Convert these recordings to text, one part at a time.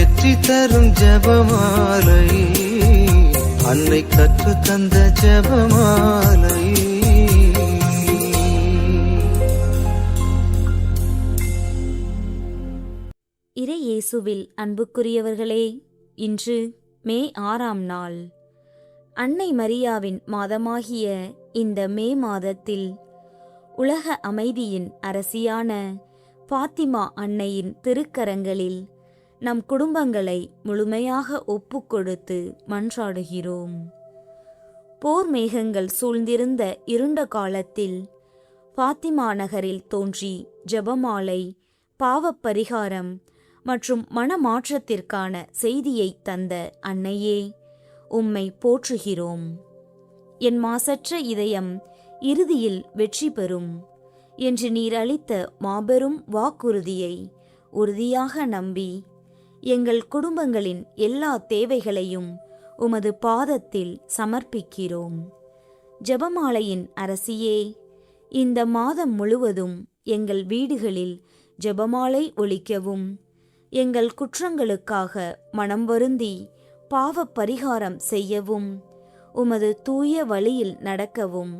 வெற்றி தரும் ஜெபமாலை, அன்னை கற்று தந்த ஜெபமாலை. இறை இயேசுவில் அன்புக்குரியவர்களே, இன்று மே 6ஆம் நாள். அன்னை மரியாவின் மாதமாகிய இந்த மே மாதத்தில் உலக அமைதியின் அரசியான பாத்திமா அன்னையின் திருக்கரங்களில் நம் குடும்பங்களை முழுமையாக ஒப்புக்கொடுத்து மன்றாடுகிறோம். போர் மேகங்கள் சூழ்ந்திருந்த இருண்ட காலத்தில் பாத்திமா நகரில் தோன்றி ஜெபமாலை, பாவப் பரிகாரம் மற்றும் மனமாற்றத்திற்கான செய்தியை தந்த அன்னையே, உம்மை போற்றுகிறோம். என் மாசற்ற இதயம் இறுதியில் வெற்றி பெறும் என்று நீர் அளித்த மாபெரும் வாக்குறுதியை உறுதியாக நம்பி எங்கள் குடும்பங்களின் எல்லா தேவைகளையும் உமது பாதத்தில் சமர்ப்பிக்கிறோம். ஜெபமாலையின் அரசியே, இந்த மாதம் முழுவதும் எங்கள் வீடுகளில் ஜெபமாலை ஒலிக்கவும், எங்கள் குற்றங்களுக்காக மனம் வருந்தி பாவப் பரிகாரம் செய்யவும், உமது தூய வழியில் நடக்கவும்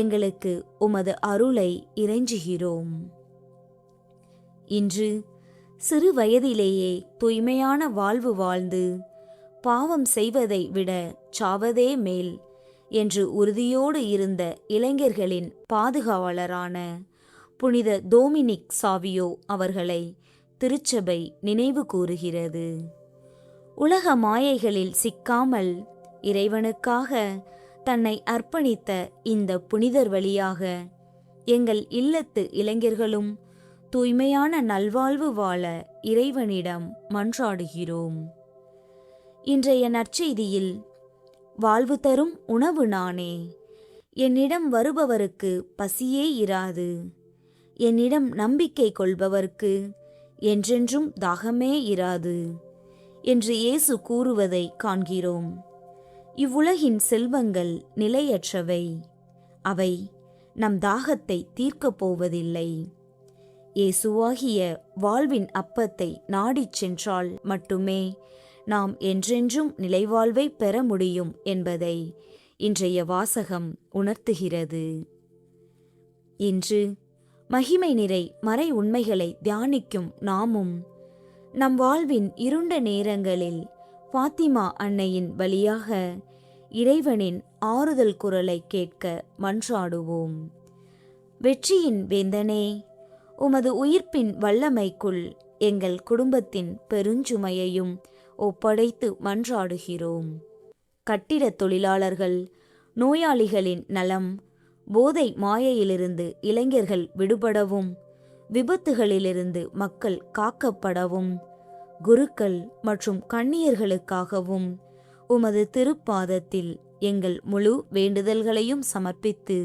எங்களுக்கு உமது அருளை இறைஞ்சுகிறோம். இன்று சிறு வயதிலேயே தூய்மையான வாழ்வு வாழ்ந்து பாவம் செய்வதை விட சாவதே மேல் என்று உறுதியோடு இருந்த இளைஞர்களின் பாதுகாவலரான புனித டோமினிக் சாவியோ அவர்களை திருச்சபை நினைவு கூறுகிறது. உலக மாயைகளில் சிக்காமல் இறைவனுக்காக தன்னை அர்ப்பணித்த இந்த புனிதர் வழியாக எங்கள் இல்லத்து இளைஞர்களும் தூய்மையான நல்வாழ்வு வாழ இறைவனிடம் மன்றாடுகிறோம். இன்றைய நற்செய்தியில், வாழ்வு தரும் உணவு நானே, என்னிடம் வருபவருக்கு பசியே இராது, என்னிடம் நம்பிக்கை கொள்பவர்க்கு என்றென்றும் தாகமே இராது என்று இயேசு கூறுவதை காண்கிறோம். இவ்வுலகின் செல்வங்கள் நிலையற்றவை, அவை நம் தாகத்தை தீர்க்கப் போவதில்லை. இயேசுவாகிய வாழ்வின் அப்பத்தை நாடிச் சென்றால் மட்டுமே நாம் என்றென்றும் நிலைவாழ்வை பெற முடியும் என்பதை இன்றைய வாசகம் உணர்த்துகிறது. இன்று மகிமை நிறை மறை உண்மைகளை தியானிக்கும் நாமும் நம் வாழ்வின் இருண்ட நேரங்களில் பாத்திமா அன்னையின் வழியாக இறைவனின் ஆறுதல் குரலை கேட்க மன்றாடுவோம். வெற்றியின் வேந்தனே, உமது உயிர்ப்பின் வல்லமைக்குள் எங்கள் குடும்பத்தின் பெருஞ்சுமையையும் ஒப்படைத்து மன்றாடுகிறோம். கட்டிடத் தொழிலாளர்கள், நோயாளிகளின் நலம், போதை மாயையிலிருந்து இளைஞர்கள் விடுபடவும், விபத்துகளிலிருந்து மக்கள் காக்கப்படவும், குருக்கள் மற்றும் கன்னியர்களுக்காகவும் உமது திருப்பாதத்தில் எங்கள் முழு வேண்டுதல்களையும் சமர்ப்பித்து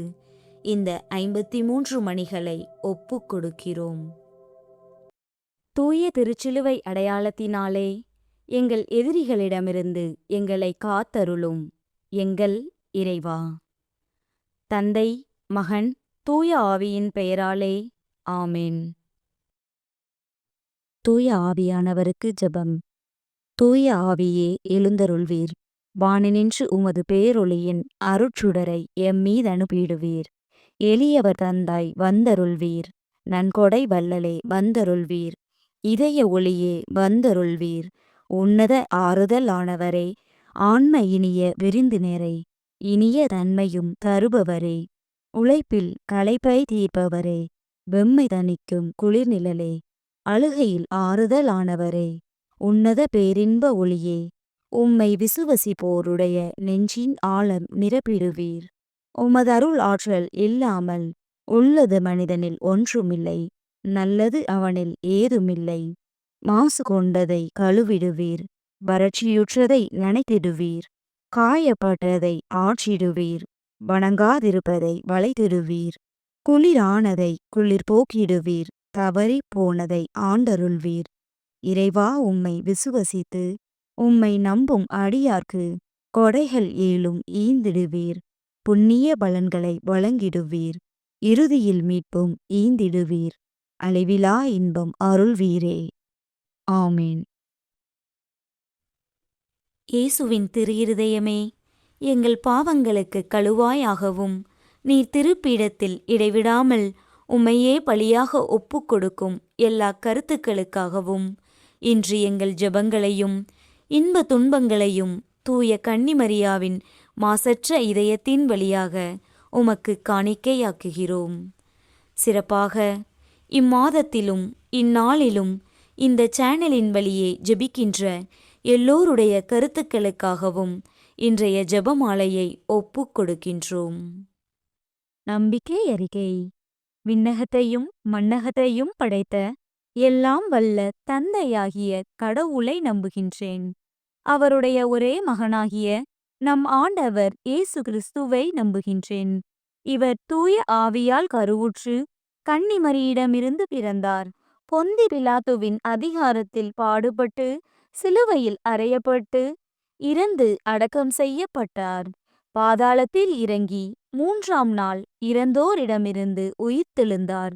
இந்த 53 மணிகளை ஒப்புக் கொடுக்கிறோம். தூய திருச்சிலுவை அடையாளத்தினாலே எங்கள் எதிரிகளிடமிருந்து எங்களை காத்தருளும் எங்கள் இறைவா. தந்தை, மகன், தூய ஆவியின் பெயராலே ஆமென். தூய ஆவியானவருக்கு ஜெபம். தூய ஆவியே எழுந்தருள்வீர், வானினின்று உமது பேரொளியின் அருட்சுடரை எம்மீது அனுப்பிடுவீர். எளியவர் தந்தாய் வந்தருள்வீர், நன்கொடை வள்ளலே வந்தருள்வீர், இதய ஒளியே வந்தருள்வீர். உன்னத ஆறுதலானவரே, ஆன்ம இனிய விருந்தினரே, இனிய தன்மையும் தருபவரே, உழைப்பில் களைப்பை தீர்ப்பவரே, வெம்மை தணிக்கும் குளிர்நிழலே, அழுகையில் ஆறுதலானவரே, உன்னத பேரின்ப ஒளியே, உம்மை விசுவசிப்போருடைய நெஞ்சின் ஆழம் நிரப்பிடுவீர். உமது அருள் ஆற்றல் இல்லாமல் உள்ளது மனிதனில் ஒன்றுமில்லை, நல்லது அவனில் ஏதுமில்லை. மாசு கொண்டதை கழுவிடுவீர், வறட்சியுற்றதை நனைத்திடுவீர், காயப்பட்டதை ஆற்றிடுவீர், வணங்காதிருப்பதை வளைத்திடுவீர், குளிரானதை குளிர் போக்கிடுவீர், தவறி போனதை ஆண்டருள்வீர். இறைவா, உம்மை விசுவசித்து உம்மை நம்பும் அடியார்க்கு கொடைகள் ஏழும் ஈந்திடுவீர், புண்ணிய பலன்களை வழங்கிடுவீர், இறுதியில் மீட்பும் ஈந்திடுவீர், அழிவிலா இன்பம் அருள்வீரே. ஆமீன். இயேசுவின் திரு இருதயமே, எங்கள் பாவங்களுக்கு கழுவாயாகவும் நீர் திருப்பீடத்தில் இடைவிடாமல் உம்மையே பலியாக ஒப்புக் கொடுக்கும் எல்லா கருத்துக்களுக்காகவும் இன்று எங்கள் ஜெபங்களையும் இன்ப துன்பங்களையும் தூய கன்னிமரியாவின் மாசற்ற இதயத்தின் வழியாக உமக்கு காணிக்கையாக்குகிறோம். சிறப்பாக இம்மாதத்திலும் இந்நாளிலும் இந்த சேனலின் வழியே ஜெபிக்கின்ற எல்லோருடைய கருத்துக்களுக்காகவும் இன்றைய ஜெபமாலையை ஒப்புக் கொடுக்கின்றோம். நம்பிக்கை அறிக்கை. விண்ணகத்தையும் மண்ணகத்தையும் படைத்த எல்லாம் வல்ல தந்தையாகிய கடவுளை நம்புகின்றேன். அவருடைய ஒரே மகனாகிய நம் ஆண்டவர் இயேசு கிறிஸ்துவை நம்புகின்றேன். இவர் தூய ஆவியால் கருவுற்று கன்னிமரியிடமிருந்து பிறந்தார். பொந்தி பிலாத்துவின் அதிகாரத்தில் பாடுபட்டு சிலுவையில் அறையப்பட்டு இறந்து அடக்கம் செய்யப்பட்டார். பாதாளத்தில் இறங்கி 3ஆம் நாள் இறந்தோரிடமிருந்து உயிர்த்தெழுந்தார்.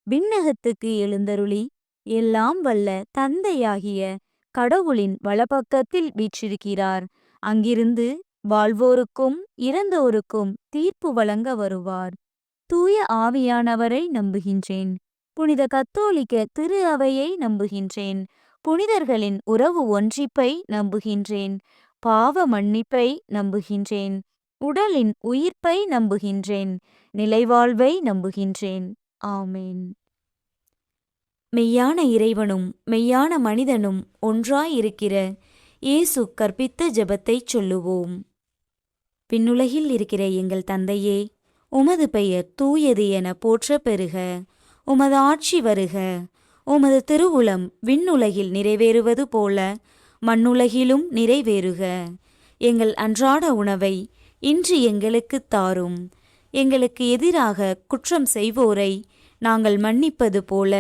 விண்ணகத்துக்கு எழுந்தருளி எல்லாம் வல்ல தந்தையாகிய கடவுளின் வலப்பக்கத்தில் வீற்றிருக்கிறார். அங்கிருந்து வாழ்வோருக்கும் இறந்தோருக்கும் தீர்ப்பு வழங்க வருவார். தூய ஆவியானவரை நம்புகின்றேன். புனித கத்தோலிக்க திரு அவையை நம்புகின்றேன். புனிதர்களின் உறவு ஒன்றிப்பை நம்புகின்றேன். பாவ மன்னிப்பை நம்புகின்றேன். உடலின் உயிர்ப்பை நம்புகின்றேன். நிலைவாழ்வை நம்புகின்றேன். ஆமேன். மெய்யான இறைவனும் மெய்யான மனிதனும் ஒன்றாயிருக்கிற இயேசு கற்பித்த ஜெபத்தைச் சொல்லுவோம். விண்ணுலகில் இருக்கிற எங்கள் தந்தையே, உமது பெயர் தூயது என போற்றப் பெறுக. உமது ஆட்சி வருக. உமது திருவுளம் விண்ணுலகில் நிறைவேறுவது போல மண்ணுலகிலும் நிறைவேறுக. எங்கள் அன்றாட உணவை இன்று எங்களுக்குத் தாரும். எங்களுக்கு எதிராக குற்றம் செய்வோரை நாங்கள் மன்னிப்பது போல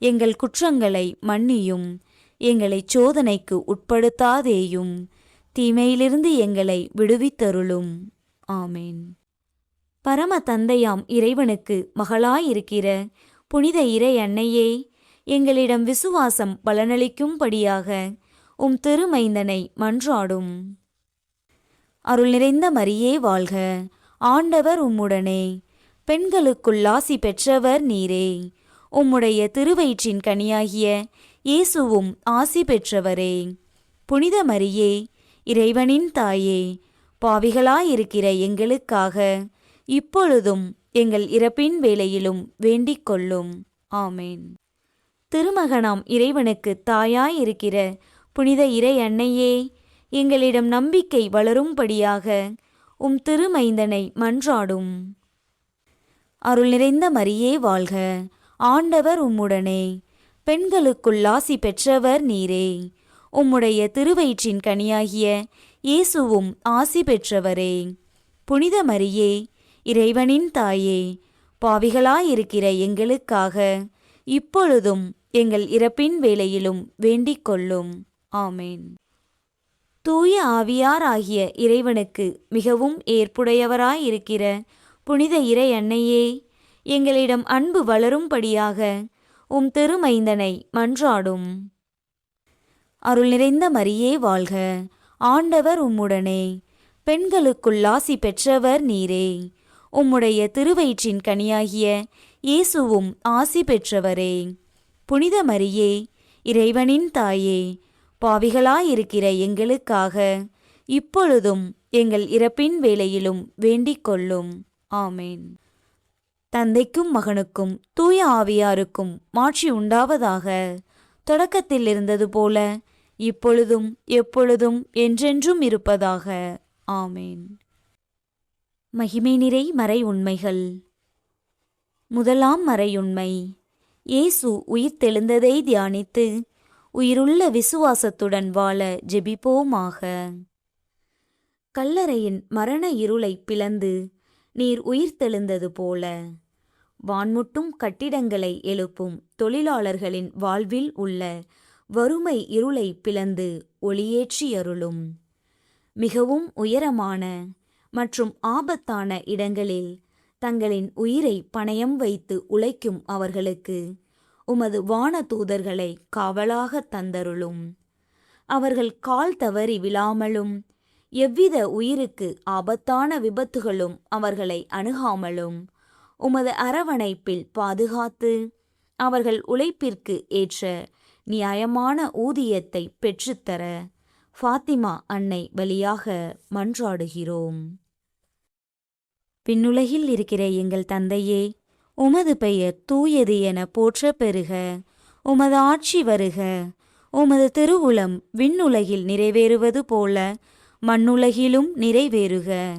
எங்கள் குற்றங்களை மன்னியும். எங்களை சோதனைக்கு உட்படுத்தாதேயும், தீமையிலிருந்து எங்களை விடுவித்தருளும். ஆமேன். பரம தந்தையாம் இறைவனுக்கு மகளாயிருக்கிற புனித இறை அன்னையே, எங்களிடம் விசுவாசம் பலனளிக்கும்படியாக உம் திருமைந்தனை மன்றாடும். அருள் நிறைந்த மரியே வாழ்க. ஆண்டவர் உம்முடனே. பெண்களுக்குள் ஆசி பெற்றவர் நீரே. உம்முடைய திருவயிற்றின் கனியாகிய இயேசுவும் ஆசி பெற்றவரே. புனித மரியே, இறைவனின் தாயே, பாவிகளாயிருக்கிற எங்களுக்காக இப்பொழுதும் எங்கள் இறப்பின் வேளையிலும் வேண்டிக் கொள்ளும். ஆமேன். திருமகனாம் இறைவனுக்கு தாயாயிருக்கிற புனித இறை அன்னையே, எங்களிடம் நம்பிக்கை வளரும்படியாக உம் திருமைந்தனை மன்றாடும். அருள் நிறைந்த மரியே வாழ்க. ஆண்டவர் உம்முடனே. பெண்களுக்குள் ஆசி பெற்றவர் நீரே. உம்முடைய திருவயிற்றின் கனியாகிய இயேசுவும் ஆசி பெற்றவரே. புனித மரியே, இறைவனின் தாயே, பாவிகளாயிருக்கிற எங்களுக்காக இப்பொழுதும் எங்கள் இறப்பின் வேளையிலும் வேண்டிக் கொள்ளும். ஆமேன். தூய ஆவியாராகிய இறைவனுக்கு மிகவும் ஏற்புடையவராயிருக்கிற புனித இறை அன்னையே, எங்களிடம் அன்பு வளரும்படியாக உம் திருமைந்தனை மன்றாடும். அருள் நிறைந்த மரியே வாழ்க. ஆண்டவர் உம்முடனே. பெண்களுக்குள் ஆசி பெற்றவர் நீரே. உம்முடைய திருவயிற்றின் கனியாகிய இயேசுவும் ஆசி பெற்றவரே. புனித மரியே, இறைவனின் தாயே, பாவிகளாயிருக்கிற எங்களுக்காக இப்பொழுதும் எங்கள் இறப்பின் வேளையிலும் வேண்டிக் கொள்ளும். ஆமேன். தந்தைக்கும் மகனுக்கும் தூய ஆவியாருக்கும் மாட்சி உண்டாவதாக. தொடக்கத்தில் இருந்தது போல இப்பொழுதும் எப்பொழுதும் என்றென்றும் இருப்பதாக. ஆமேன். மகிமை நிறை மறை உண்மைகள். முதலாம் மறையுண்மை. இயேசு உயிர்த்தெழுந்ததை தியானித்து உயிருள்ள விசுவாசத்துடன் வாழ ஜெபிப்போமாக. கல்லறையின் மரண இருளை பிளந்து நீர் உயிர்த்தெழுந்தது போல வான்முட்டும் கட்டிடங்களை எழுப்பும் தொழிலாளர்களின் வாழ்வில் உள்ள வறுமை இருளை பிளந்து ஒளியேற்றியருளும். மிகவும் உயரமான மற்றும் ஆபத்தான இடங்களில் தங்களின் உயிரை பணயம் வைத்து உழைக்கும் அவர்களுக்கு உமது வான தூதர்களை காவலாக தந்தருளும். அவர்கள் கால் தவறி விழாமலும் எவ்வித உயிருக்கு ஆபத்தான விபத்துகளும் அவர்களை அணுகாமலும் உமது அரவணைப்பில் பாதுகாத்து அவர்கள் உழைப்பிற்கு ஏற்ற நியாயமான ஊதியத்தை பெற்றுத்தர ஃபாத்திமா அன்னை வழியாக மன்றாடுகிறோம். விண்ணுலகில் இருக்கிற எங்கள் தந்தையே, உமது பெயர் தூயது என போற்ற பெறுக. உமது ஆட்சி வருக. உமது திருவுளம் விண்ணுலகில் நிறைவேறுவது போல மண்ணுலகிலும் நிறைவேறுக.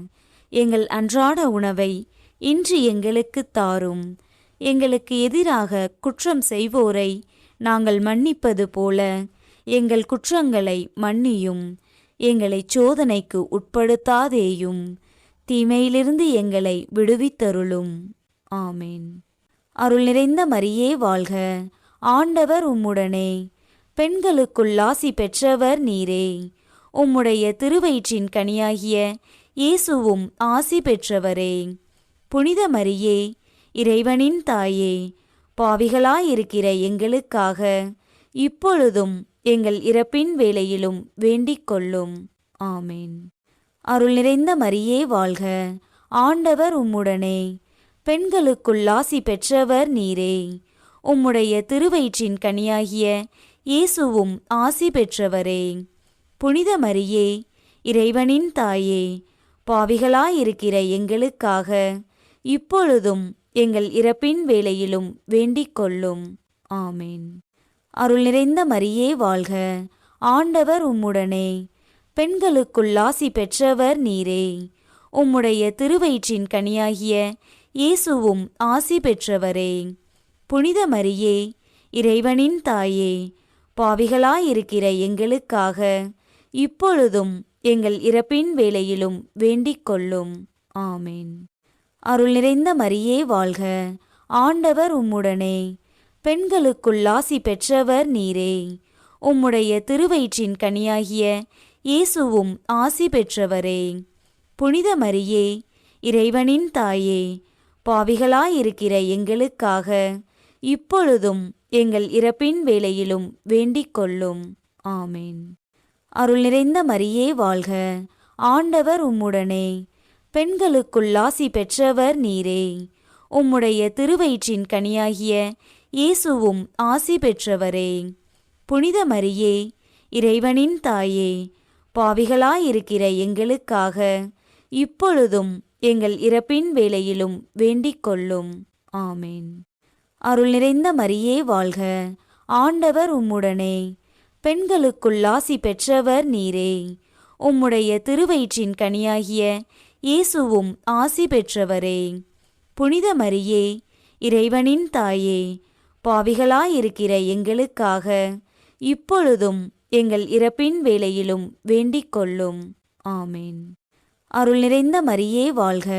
எங்கள் அன்றாட உணவை இன்று எங்களுக்கு தாரும். எங்களுக்கு எதிராக குற்றம் செய்வோரை நாங்கள் மன்னிப்பது போல எங்கள் குற்றங்களை மன்னியும். எங்களை சோதனைக்கு உட்படுத்தாதேயும், தீமையிலிருந்து எங்களை விடுவித்தருளும். ஆமேன். அருள் நிறைந்த மரியே வாழ்க. ஆண்டவர் உம்முடனே, பெண்களுக்குள் ஆசி பெற்றவர் நீரே. உம்முடைய திருவயிற்றின் கனியாகிய இயேசுவும் ஆசி பெற்றவரே. புனித மரியே, இறைவனின் தாயே, பாவிகளாயிருக்கிற எங்களுக்காக இப்பொழுதும் எங்கள் இறப்பின் வேளையிலும் வேண்டிக் கொள்ளும். ஆமேன். அருள் நிறைந்த மரியே வாழ்க. ஆண்டவர் உம்முடனே, பெண்களுக்குள் ஆசி பெற்றவர் நீரே. உம்முடைய திருவயிற்றின் கனியாகிய இயேசுவும் ஆசி பெற்றவரே. புனித மரியே, இறைவனின் தாயே, பாவிகளாயிருக்கிற எங்களுக்காக இப்பொழுதும் எங்கள் இறப்பின் வேளையிலும் வேண்டிக் கொள்ளும். ஆமேன். அருள் நிறைந்த மரியே வாழ்க. ஆண்டவர் உம்முடனே, பெண்களுக்குள் ஆசி பெற்றவர் நீரே. உம்முடைய திருவயிற்றின் கனியாகிய இயேசுவும் ஆசி பெற்றவரே. புனித மரியே, இறைவனின் தாயே, பாவிகளாயிருக்கிற எங்களுக்காக இப்பொழுதும் எங்கள் இறப்பின் வேளையிலும் வேண்டிக் கொள்ளும். ஆமேன். அருள் நிறைந்த மரியே வாழ்க. ஆண்டவர் உம்முடனே, பெண்களுக்குள் ஆசி பெற்றவர் நீரே. உம்முடைய திருவயிற்றின் கனியாகிய இயேசுவும் ஆசி பெற்றவரே. புனித மரியே, இறைவனின் தாயே, பாவிகளாயிருக்கிற எங்களுக்காக இப்பொழுதும் எங்கள் இறப்பின் வேளையிலும் வேண்டிக் கொள்ளும். ஆமேன். அருள் நிறைந்த மரியே வாழ்க. ஆண்டவர் உம்முடனே, பெண்களுக்குள் ஆசி பெற்றவர் நீரே. உம்முடைய திருவயிற்றின் கனியாகிய இயேசுவும் ஆசி பெற்றவரே. புனித மரியே, இறைவனின் தாயே, பாவிகளாயிருக்கிற எங்களுக்காக இப்பொழுதும் எங்கள் இறப்பின் வேளையிலும் வேண்டிக் கொள்ளும். ஆமேன். அருள் நிறைந்த மரியே வாழ்க. ஆண்டவர் உம்முடனே, பெண்களுக்குள் ஆசி பெற்றவர் நீரே. உம்முடைய திருவயிற்றின் கனியாகிய இயேசுவும் ஆசி பெற்றவரே. புனித மரியே, இறைவனின் தாயே, பாவிகளாயிருக்கிற எங்களுக்காக இப்பொழுதும் எங்கள் இறப்பின் வேளையிலும் வேண்டிக் கொள்ளும். ஆமேன். அருள் நிறைந்த மரியே வாழ்க.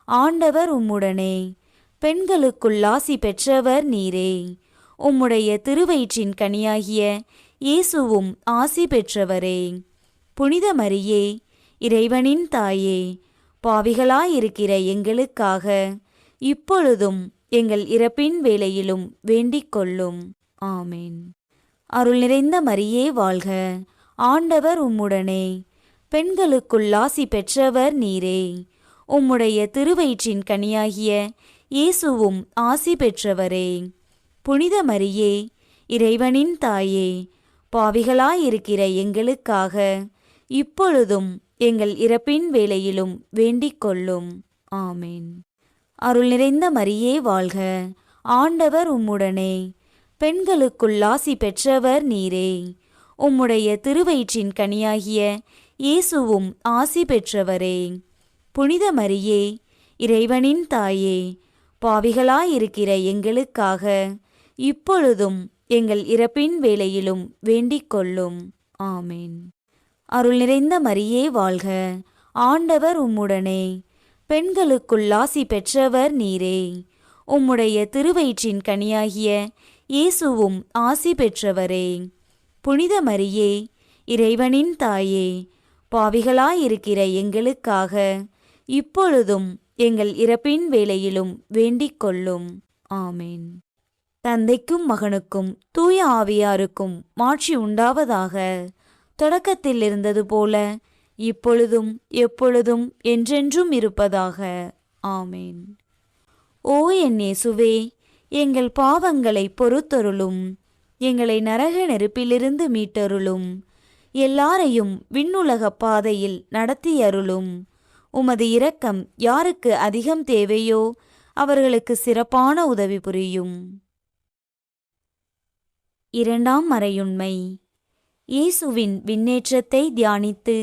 ஆண்டவர் உம்முடனே, பெண்களுக்குள் ஆசி பெற்றவர் நீரே. உம்முடைய திருவயிற்றின் கனியாகிய இயேசுவும் ஆசி பெற்றவரே. புனித மரியே, இறைவனின் தாயே, பாவிகளாயிருக்கிற எங்களுக்காக இப்பொழுதும் எங்கள் இறப்பின் வேளையிலும் வேண்டிக் கொள்ளும். ஆமேன். அருள் நிறைந்த மரியே வாழ்க. ஆண்டவர் உம்முடனே, பெண்களுக்குள் ஆசி பெற்றவர் நீரே. உம்முடைய திருவயிற்றின் கனியாகிய இயேசுவும் ஆசி பெற்றவரே. புனித மரியே, இறைவனின் தாயே, பாவிகளாயிருக்கிற எங்களுக்காக இப்பொழுதும் எங்கள் இறப்பின் வேளையிலும் வேண்டிக் கொள்ளும். ஆமேன். அருள் நிறைந்த மரியே வாழ்க. ஆண்டவர் உம்முடனே, பெண்களுக்குள் ஆசி பெற்றவர் நீரே. உம்முடைய திருவயிற்றின் கனியாகிய இயேசுவும் ஆசி பெற்றவரே. புனித மரியே, இறைவனின் தாயே, பாவிகளாயிருக்கிற எங்களுக்காக இப்பொழுதும் எங்கள் இறப்பின் வேளையிலும் வேண்டிக் கொள்ளும். ஆமேன். அருள் நிறைந்த மரியே வாழ்க. ஆண்டவர் உம்முடனே, பெண்களுக்குள் ஆசி பெற்றவர் நீரே. உம்முடைய திருவயிற்றின் கனியாகிய இயேசுவும் ஆசி பெற்றவரே. புனித மரியே, இறைவனின் தாயே, பாவிகளாயிருக்கிற எங்களுக்காக இப்பொழுதும் எங்கள் இறப்பின் வேளையிலும் வேண்டிக் கொள்ளும். ஆமேன். தந்தைக்கும் மகனுக்கும் தூய ஆவியாருக்கும் மாட்சி உண்டாவதாக. தொடக்கத்தில் இருந்தது போல இப்பொழுதும் எப்பொழுதும் என்றென்றும் இருப்பதாக. ஆமேன். ஓ என் இயேசுவே, எங்கள் பாவங்களை பொறுத்தருளும். எங்களை நரக நெருப்பிலிருந்து மீட்டருளும். எல்லாரையும் விண்ணுலக பாதையில் நடத்தியருளும். உமது இரக்கம் யாருக்கு அதிகம் தேவையோ அவர்களுக்கு சிறப்பான உதவி புரியும். இரண்டாம் மறையுண்மை. இயேசுவின் விண்ணேற்றத்தை தியானித்து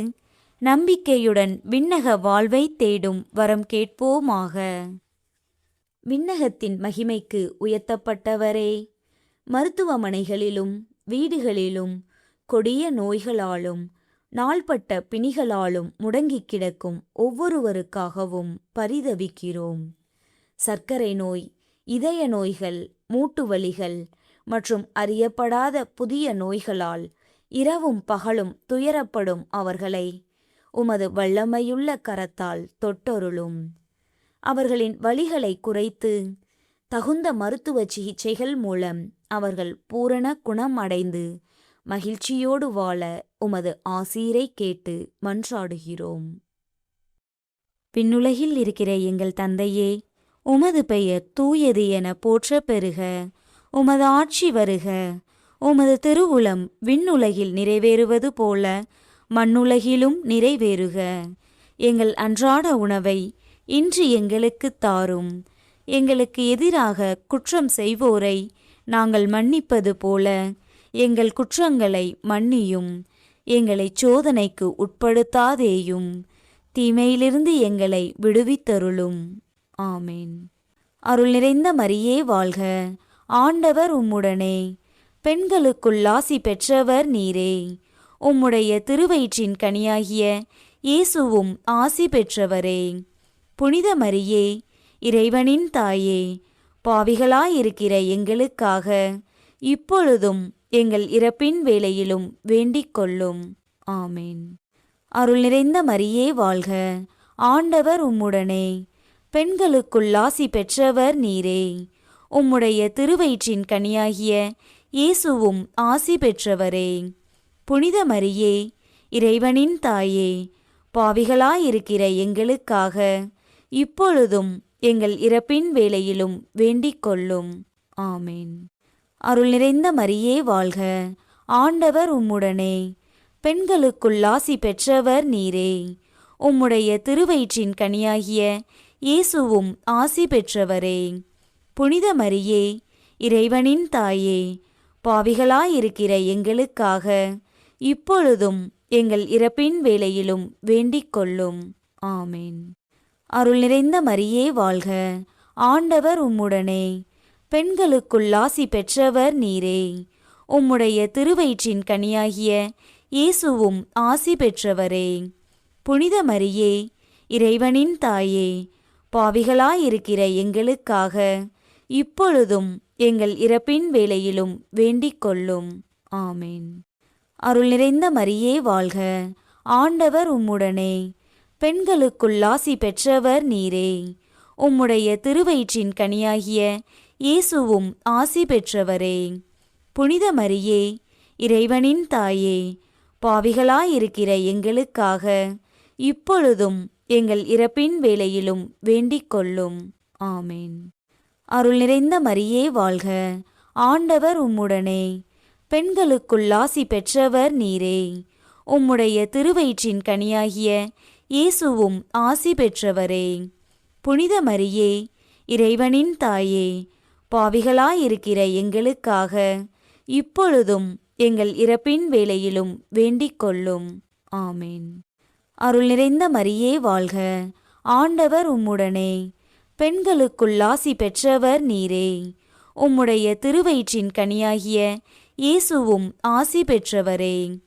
நம்பிக்கையுடன் விண்ணக வாழ்வை தேடும் வரம் கேட்போமாக. விண்ணகத்தின் மகிமைக்கு உயர்த்தப்பட்டவரே, மருத்துவமனைகளிலும் வீடுகளிலும் கொடிய நோய்களாலும் நாள்பட்ட பிணிகளாலும் முடங்கிக் கிடக்கும் ஒவ்வொருவருக்காகவும் பரிதவிக்கிறோம். சர்க்கரை நோய், இதய நோய்கள், மூட்டுவலிகள் மற்றும் அறியப்படாத புதிய நோய்களால் இரவும் பகலும் துயரப்படும் அவர்களை உமது வல்லமையுள்ள கரத்தால் தொட்டருளும். அவர்களின் வலிகளை குறைத்து தகுந்த மருத்துவ சிகிச்சைகள் மூலம் அவர்கள் பூரண குணம் அடைந்து மகிழ்ச்சியோடு வாழ உமது ஆசீரை கேட்டு மன்றாடுகிறோம். விண்ணுலகில் இருக்கிற எங்கள் தந்தையே, உமது பெயர் தூயது என போற்ற பெறுக. உமது ஆட்சி வருக. உமது திருவுளம் விண்ணுலகில் நிறைவேறுவது போல மண்ணுலகிலும் நிறைவேறுக. எங்கள் அன்றாட உணவை இன்று எங்களுக்கு தாரும். எங்களுக்கு எதிராக குற்றம் செய்வோரை நாங்கள் மன்னிப்பது போல எங்கள் குற்றங்களை மன்னியும். எங்களை சோதனைக்கு உட்படுத்தாதேயும், தீமையிலிருந்து எங்களை விடுவித்தருளும். ஆமேன். அருள் நிறைந்த மரியே வாழ்க. ஆண்டவர் உம்முடனே. பெண்களுக்குள் ஆசி பெற்றவர் நீரே. உம்முடைய திருவயிற்றின் கனியாகிய இயேசுவும் ஆசி பெற்றவரே. புனித மரியே, இறைவனின் தாயே, பாவிகளாயிருக்கிற எங்களுக்காக இப்பொழுதும் எங்கள் இறப்பின் வேளையிலும் வேண்டிக் கொள்ளும். ஆமேன். அருள் நிறைந்த மரியே வாழ்க. ஆண்டவர் உம்முடனே. பெண்களுக்குள் ஆசி பெற்றவர் நீரே. உம்முடைய திருவயிற்றின் கனியாகிய இயேசுவும் ஆசி பெற்றவரே. புனித மரியே, இறைவனின் தாயே, பாவிகளாயிருக்கிற எங்களுக்காக இப்பொழுதும் எங்கள் இறப்பின் வேளையிலும் வேண்டிக் கொள்ளும். ஆமேன். அருள் நிறைந்த மரியே வாழ்க. ஆண்டவர் உம்முடனே. பெண்களுக்குள் ஆசி பெற்றவர் நீரே. உம்முடைய திருவயிற்றின் கனியாகிய இயேசுவும் ஆசி பெற்றவரே. புனித மரியே, இறைவனின் தாயே, பாவிகளாயிருக்கிற எங்களுக்காக இப்பொழுதும் எங்கள் இறப்பின் வேளையிலும் வேண்டிக் கொள்ளும். ஆமேன். அருள் நிறைந்த மரியே வாழ்க. ஆண்டவர் உம்முடனே. பெண்களுக்குள் ஆசி பெற்றவர் நீரே. உம்முடைய திருவயிற்றின் கனியாகிய இயேசுவும் ஆசி பெற்றவரே. புனித மரியே, இறைவனின் தாயே, பாவிகளாயிருக்கிற எங்களுக்காக இப்பொழுதும் எங்கள் இறப்பின் வேளையிலும் வேண்டிக் கொள்ளும். ஆமேன். அருள் நிறைந்த மரியே வாழ்க. ஆண்டவர் உம்முடனே. பெண்களுக்குள் ஆசி பெற்றவர் நீரே. உம்முடைய திருவயிற்றின் கனியாகிய இயேசுவும் ஆசி பெற்றவரே. புனித மரியே, இறைவனின் தாயே, பாவிகளாயிருக்கிற எங்களுக்காக இப்பொழுதும் எங்கள் இறப்பின் வேளையிலும் வேண்டிக் கொள்ளும். ஆமேன். அருள் நிறைந்த மரியே வாழ்க. ஆண்டவர் உம்முடனே. பெண்களுக்குள் ஆசி பெற்றவர் நீரே. உம்முடைய திருவயிற்றின் கனியாகிய இயேசுவும் ஆசி பெற்றவரே. புனித மரியே, இறைவனின் தாயே, பாவிகளாயிருக்கிற எங்களுக்காக இப்பொழுதும் எங்கள் இறப்பின் வேளையிலும் வேண்டிக் கொள்ளும். ஆமேன். அருள் நிறைந்த மரியே வாழ்க. ஆண்டவர் உம்முடனே. பெண்களுக்குள் ஆசி பெற்றவர் நீரே. உம்முடைய திருவயிற்றின் கனியாகிய இயேசுவும் ஆசி பெற்றவரே.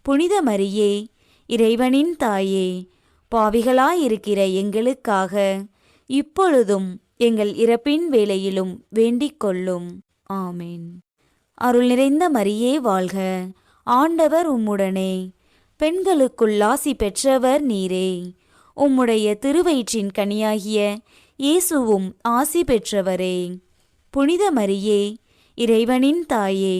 புனித மரியே, இறைவனின் தாயே, பாவிகளாயிருக்கிற எங்களுக்காக இப்பொழுதும் எங்கள் இறப்பின் வேளையிலும் வேண்டிக் கொள்ளும். ஆமேன். அருள் நிறைந்த மரியே வாழ்க. ஆண்டவர் உம்முடனே. பெண்களுக்குள் ஆசி பெற்றவர் நீரே. உம்முடைய திருவயிற்றின் கனியாகிய இயேசுவும் ஆசி பெற்றவரே. புனித மரியே, இறைவனின் தாயே,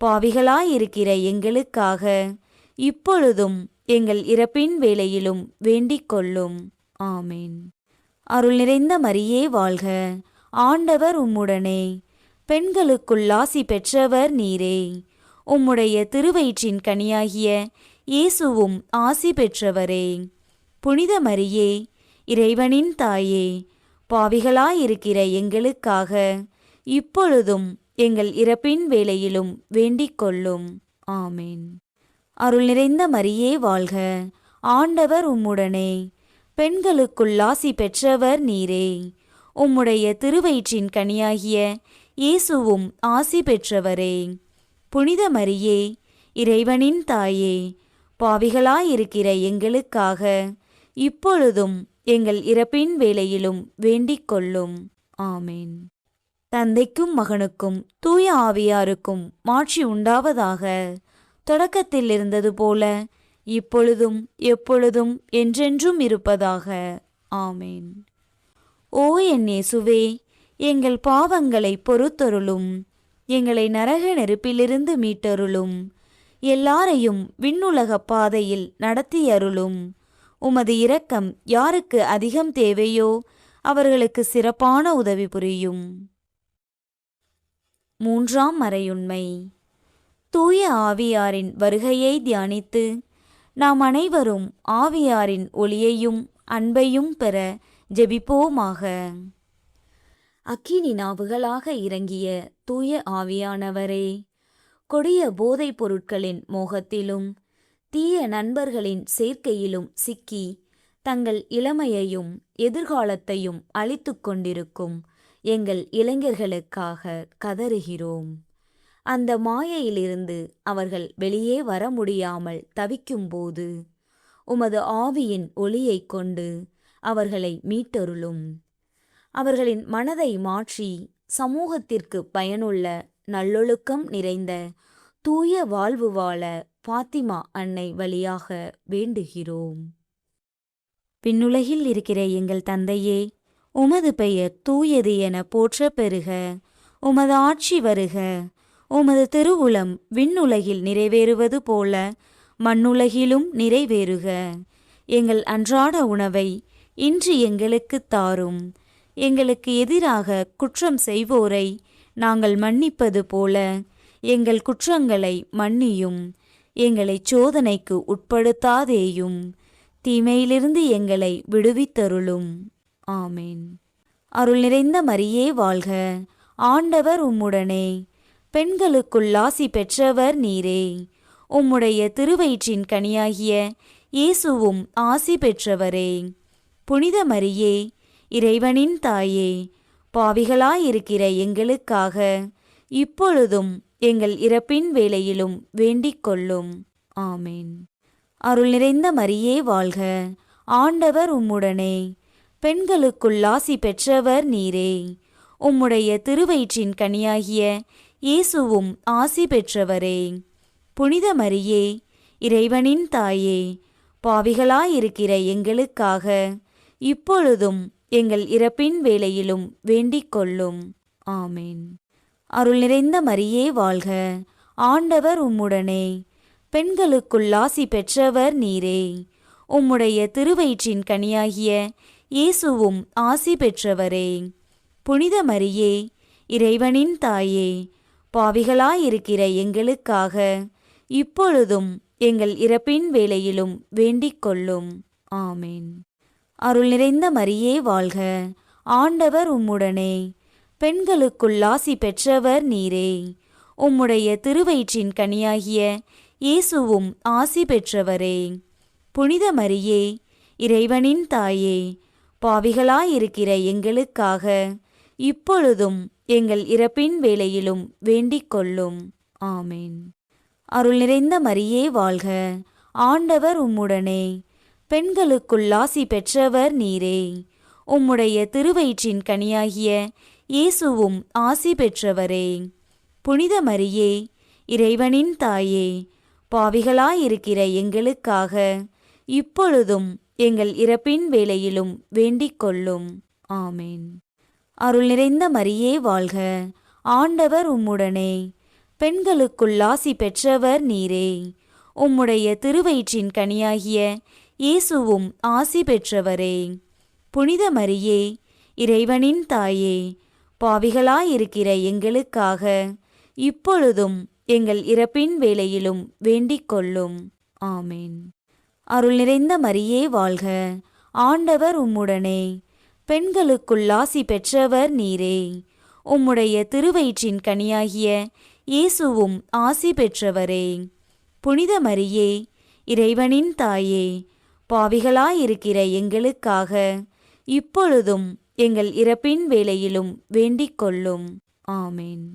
பாவிகளாயிருக்கிற எங்களுக்காக இப்பொழுதும் எங்கள் இறப்பின் வேளையிலும் வேண்டிக் கொள்ளும். ஆமேன். அருள் நிறைந்த மரியே வாழ்க, ஆண்டவர் உம்முடனே, பெண்களுக்குள் ஆசி பெற்றவர் நீரே. உம்முடைய திருவயிற்றின் கனியாகிய இயேசுவும் ஆசி பெற்றவரே. புனித மரியே, இறைவனின் தாயே, பாவிகளாயிருக்கிற எங்களுக்காக இப்பொழுதும் எங்கள் இறப்பின் வேளையிலும் வேண்டிக் கொள்ளும். ஆமேன். அருள் நிறைந்த மரியே வாழ்க, ஆண்டவர் உம்முடனே, பெண்களுக்குள் ஆசி பெற்றவர் நீரே. உம்முடைய திருவயிற்றின் கனியாகிய இயேசுவும் ஆசி பெற்றவரே. புனித மரியே, இறைவனின் தாயே, பாவிகளாயிருக்கிற எங்களுக்காக இப்பொழுதும் எங்கள் இறப்பின் வேளையிலும் வேண்டிக் கொள்ளும். ஆமேன். தந்தைக்கும் மகனுக்கும் தூய ஆவியாருக்கும் மாட்சி உண்டாவதாக. தொடக்கத்தில் இருந்தது போல இப்பொழுதும் எப்பொழுதும் என்றென்றும் இருப்பதாக. ஆமேன். ஓ என் இயேசுவே, எங்கள் பாவங்களை பொறுத்தருளும். எங்களை நரக நெருப்பிலிருந்து மீட்டருளும். எல்லாரையும் விண்ணுலக பாதையில் நடத்தியருளும். உமது இரக்கம் யாருக்கு அதிகம் தேவையோ அவர்களுக்கு சிறப்பான உதவி புரியும். மூன்றாம் மறையுண்மை. தூய ஆவியாரின் வருகையை தியானித்து நாம் அனைவரும் ஆவியாரின் ஒளியையும் அன்பையும் பெற ஜெபிப்போமாக. அக்கினி நாவுகளாக இறங்கிய தூய ஆவியானவரே, கொடிய போதைப் பொருட்களின் மோகத்திலும் தீய நண்பர்களின் சேர்க்கையிலும் சிக்கி தங்கள் இளமையையும் எதிர்காலத்தையும் அழித்து கொண்டிருக்கும் எங்கள் இளைஞர்களுக்காக கதறுகிறோம். அந்த மாயையிலிருந்து அவர்கள் வெளியே வர முடியாமல் தவிக்கும்போது உமது ஆவியின் ஒளியைக் கொண்டு அவர்களை மீட்டருளும். அவர்களின் மனதை மாற்றி சமூகத்திற்கு பயனுள்ள நல்லொழுக்கம் நிறைந்த தூய வாழ்வு வாழ பாத்திமா அன்னை வழியாக வேண்டுகிறோம். விண்ணுலகில் இருக்கிற எங்கள் தந்தையே, உமது பெயர் தூயது என போற்ற பெறுக. உமது ஆட்சி வருக. உமது திருவுளம் விண்ணுலகில் நிறைவேறுவது போல மண்ணுலகிலும் நிறைவேறுக. எங்கள் அன்றாட உணவை இன்று எங்களுக்குத் தாரும். எங்களுக்கு எதிராக குற்றம் செய்வோரை நாங்கள் மன்னிப்பது போல எங்கள் குற்றங்களை மன்னியும். எங்களை சோதனைக்கு உட்படுத்தாதேயும், தீமையிலிருந்து எங்களை விடுவித்தருளும். ஆமேன். அருள் நிறைந்த மரியே வாழ்க, ஆண்டவர் உம்முடனே, பெண்களுக்குள் ஆசி பெற்றவர் நீரே. உம்முடைய திருவயிற்றின் கனியாகிய இயேசுவும் ஆசி பெற்றவரே. புனித மரியே, இறைவனின் தாயே, பாவிகளாயிருக்கிற எங்களுக்காக இப்பொழுதும் எங்கள் இறப்பின் வேளையிலும் வேண்டிக் கொள்ளும். ஆமேன். அருள் நிறைந்த மரியே வாழ்க, ஆண்டவர் உம்முடனே, பெண்களுக்குள் ஆசி பெற்றவர் நீரே. உம்முடைய திருவயிற்றின் கனியாகிய இயேசுவும் ஆசி பெற்றவரே. புனித மரியே, இறைவனின் தாயே, பாவிகளாயிருக்கிற எங்களுக்காக இப்பொழுதும் எங்கள் இறப்பின் வேளையிலும் வேண்டிக் கொள்ளும். ஆமேன். அருள் நிறைந்த மரியே வாழ்க, ஆண்டவர் உம்முடனே, பெண்களுக்குள் ஆசி பெற்றவர் நீரே. உம்முடைய திருவயிற்றின் கனியாகிய இயேசுவும் ஆசி பெற்றவரே. புனித மரியே, இறைவனின் தாயே, பாவிகளாயிருக்கிற எங்களுக்காக இப்பொழுதும் எங்கள் இறப்பின் வேளையிலும் வேண்டிக் கொள்ளும். ஆமேன். அருள் நிறைந்த மரியே வாழ்க, ஆண்டவர் உம்முடனே, பெண்களுக்குள் ஆசி பெற்றவர் நீரே. உம்முடைய திருவயிற்றின் கனியாகிய இயேசுவும் ஆசி பெற்றவரே. புனித மரியே, இறைவனின் தாயே, பாவிகளாயிருக்கிற எங்களுக்காக இப்பொழுதும் எங்கள் இறப்பின் வேளையிலும் வேண்டிக் கொள்ளும். ஆமேன். அருள் நிறைந்த மரியே வாழ்க, ஆண்டவர் உம்முடனே, பெண்களுக்குள் ஆசி பெற்றவர் நீரே. உம்முடைய திருவயிற்றின் கனியாகிய இயேசுவும் ஆசி பெற்றவரே. புனித மரியே, இறைவனின் தாயே, பாவிகளாயிருக்கிற எங்களுக்காக இப்பொழுதும் எங்கள் இறப்பின் வேளையிலும் வேண்டிக் கொள்ளும். ஆமேன். அருள் நிறைந்த மரியே வாழ்க, ஆண்டவர் உம்முடனே, பெண்களுக்குள் ஆசி பெற்றவர் நீரே. உம்முடைய திருவயிற்றின் கனியாகிய இயேசுவும் ஆசி பெற்றவரே. புனித மரியே, இறைவனின் தாயே, பாவிகளாயிருக்கிற எங்களுக்காக இப்பொழுதும் எங்கள் இறப்பின் வேளையிலும் வேண்டிக் கொள்ளும். ஆமேன். அருள் நிறைந்த மரியே வாழ்க, ஆண்டவர் உம்முடனே, பெண்களுக்குள் ஆசி பெற்றவர் நீரே. உம்முடைய திருவயிற்றின் கனியாகிய இயேசுவும் ஆசி பெற்றவரே. புனித மரியே, இறைவனின் தாயே, பாவிகளாயிருக்கிற எங்களுக்காக இப்பொழுதும் எங்கள் இறப்பின் வேளையிலும் வேண்டிக் கொள்ளும். ஆமேன்.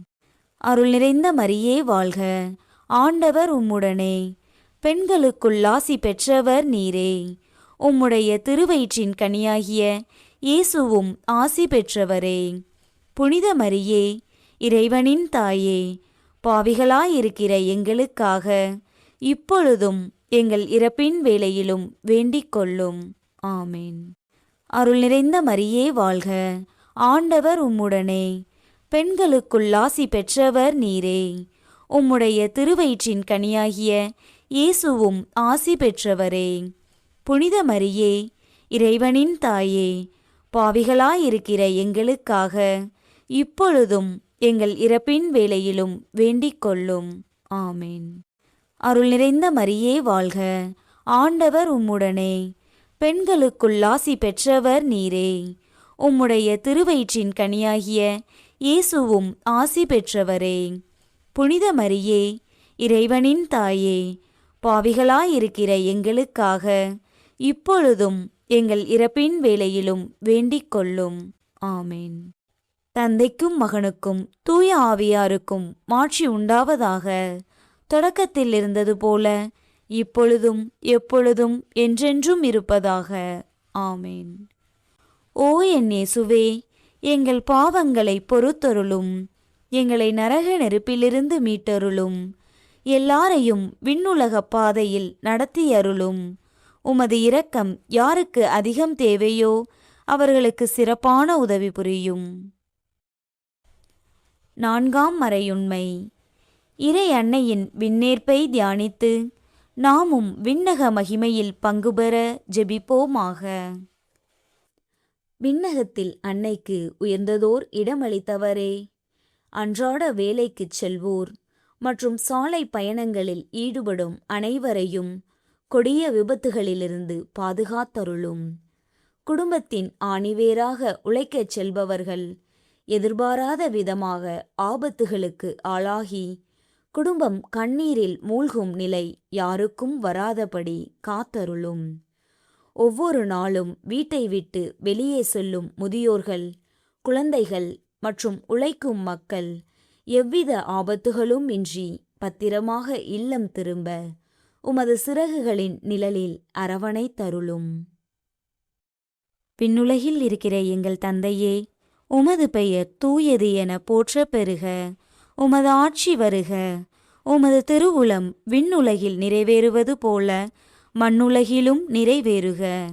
அருள் நிறைந்த மரியே வாழ்க, ஆண்டவர் உம்முடனே, பெண்களுக்குள் ஆசி பெற்றவர் நீரே. உம்முடைய திருவயிற்றின் கனியாகிய இயேசுவும் ஆசி பெற்றவரே. புனித மரியே, இறைவனின் தாயே, பாவிகளாயிருக்கிற எங்களுக்காக இப்பொழுதும் எங்கள் இறப்பின் வேளையிலும் வேண்டிக் கொள்ளும். ஆமேன். அருள் நிறைந்த மரியே வாழ்க, ஆண்டவர் உம்முடனே, பெண்களுக்குள் ஆசி பெற்றவர் நீரே. உம்முடைய திருவயிற்றின் கனியாகிய இயேசுவும் ஆசி பெற்றவரே. புனித மரியே, இறைவனின் தாயே, பாவிகளாயிருக்கிற எங்களுக்காக இப்பொழுதும் எங்கள் இறப்பின் வேளையிலும் வேண்டிக் கொள்ளும். ஆமேன். அருள் நிறைந்த மரியே வாழ்க, ஆண்டவர் உம்முடனே, பெண்களுக்குள் ஆசி பெற்றவர் நீரே. உம்முடைய திருவயிற்றின் கனியாகிய இயேசுவும் ஆசி பெற்றவரே. புனித மரியே, இறைவனின் தாயே, பாவிகளாயிருக்கிற எங்களுக்காக இப்பொழுதும் எங்கள் இறப்பின் வேளையிலும் வேண்டிக் கொள்ளும். ஆமேன். தந்தைக்கும் மகனுக்கும் தூய ஆவியாருக்கும் மாட்சி உண்டாவதாக. தொடக்கத்தில் இருந்தது போல இப்பொழுதும் எப்பொழுதும் என்றென்றும் இருப்பதாக. ஆமேன். ஓ என் இயேசுவே, எங்கள் பாவங்களை பொறுத்தருளும், எங்களை நரக நெருப்பிலிருந்து மீட்டருளும், எல்லாரையும் விண்ணுலக பாதையில் நடத்தியருளும். உமது இரக்கம் யாருக்கு அதிகம் தேவையோ அவர்களுக்கு சிறப்பான உதவி புரியும். 4ஆம் மறையுண்மை. இறை அன்னையின் விண்ணேற்பை தியானித்து நாமும் விண்ணக மகிமையில் பங்கு பெற ஜெபிப்போமாக. விண்ணகத்தில் அன்னைக்கு உயர்ந்ததோர் இடமளித்தவரே, அன்றாட வேலைக்குச் செல்வோர் மற்றும் சாலை பயணங்களில் ஈடுபடும் அனைவரையும் கொடிய விபத்துகளிலிருந்து பாதுகாத்தருளும். குடும்பத்தின் ஆணிவேராக உழைக்கச் செல்பவர்கள் எதிர்பாராத விதமாக ஆபத்துகளுக்கு ஆளாகி குடும்பம் கண்ணீரில் மூழ்கும் நிலை யாருக்கும் வராதபடி காத்தருளும். ஒவ்வொரு நாளும் வீட்டை விட்டு வெளியே செல்லும் முதியோர்கள், குழந்தைகள் மற்றும் உழைக்கும் மக்கள் எவ்வித ஆபத்துகளும் இன்றி பத்திரமாக இல்லம் திரும்ப உமது சிறகுகளின் நிழலில் அரவணைத்தருளும். விண்ணுலகில் இருக்கிற எங்கள் தந்தையே, உமது பெயர் தூயது என போற்றப் பெறுக. உமது ஆட்சி வருக. உமது திருவுளம் விண்ணுலகில் நிறைவேறுவது போல மண்ணுலகிலும் நிறைவேறுக.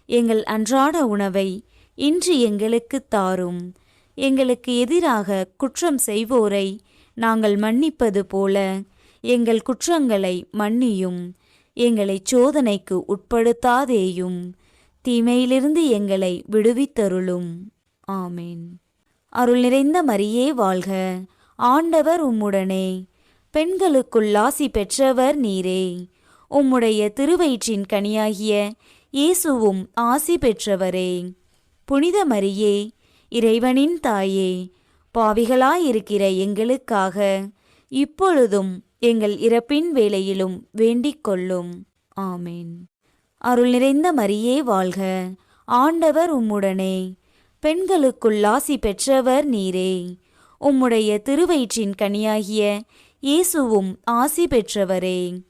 எங்கள் அன்றாட உணவை இன்று எங்களுக்குத் தாரும். எங்களுக்கு எதிராக குற்றம் செய்வோரை நாங்கள் மன்னிப்பது போல எங்கள் குற்றங்களை மன்னியும். எங்களை சோதனைக்கு உட்படுத்தாதேயும், தீமையிலிருந்து எங்களை விடுவித்தருளும். ஆமேன். அருள் நிறைந்த மரியே வாழ்க, ஆண்டவர் உம்முடனே, பெண்களுக்குள் ஆசி பெற்றவர் நீரே. உம்முடைய திருவயிற்றின் கனியாகிய இயேசுவும் ஆசி பெற்றவரே. புனித மரியே, இறைவனின் தாயே, பாவிகளாயிருக்கிற எங்களுக்காக இப்பொழுதும் எங்கள் இறப்பின் வேளையிலும் வேண்டிக் கொள்ளும். ஆமேன். அருள் நிறைந்த மரியே வாழ்க, ஆண்டவர் உம்முடனே, பெண்களுக்குள் ஆசி பெற்றவர் நீரே. உம்முடைய திருவயிற்றின் கனியாகிய இயேசுவும் ஆசி பெற்றவரே.